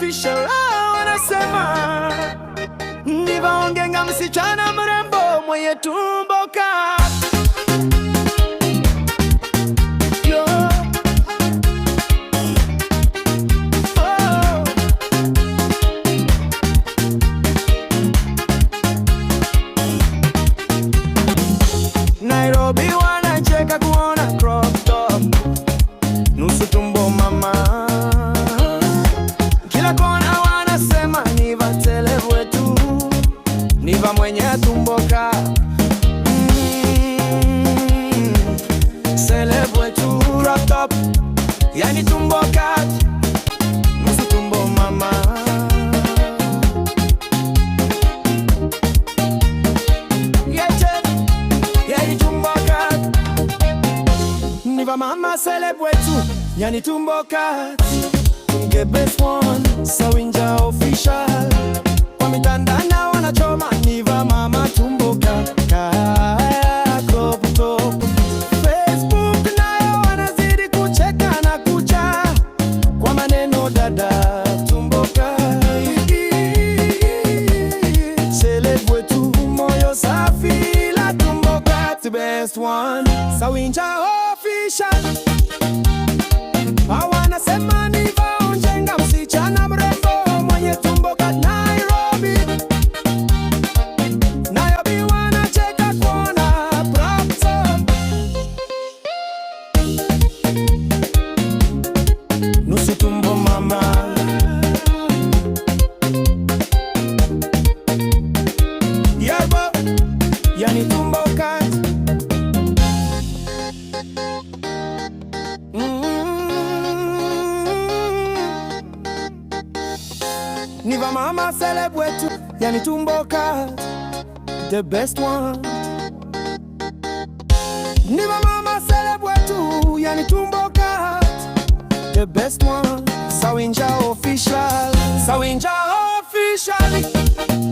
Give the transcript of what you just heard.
official wanasema nivaongenga msichana mrembo mwenye tumbo kati. Nairobi wanacheka kuona crop top, nusu tumbo mama. Kila kona wanasema niva celeb wetu, niva mwenye tumbo kati. Celeb wetu crop top, yani tumbo kati, nusu tumbo mama. Niva mama celeb wetu, yani tumbo kati. The best one, Sawinja official. Kwa mitandao wanachoma niva mama tumbo kati. Crop top. Facebook nayo wanazidi kucheka na kucha kwa maneno dada tumbo kati. Celeb wetu moyo safi la tumbo kati. The best one, Sawinja official. Wanasema nivaonjenga msichana mrembo mwenye tumbo kati. Nairobi, Nairobi wanacheka kuona crop top, nusu tumbo mama. Yabo, yani tumbo kati. Niva mama celeb wetu, yani tumbo kati. The best one. Niva mama celeb wetu, yani tumbo kati. The best one. Sawinja official. Sawinja official.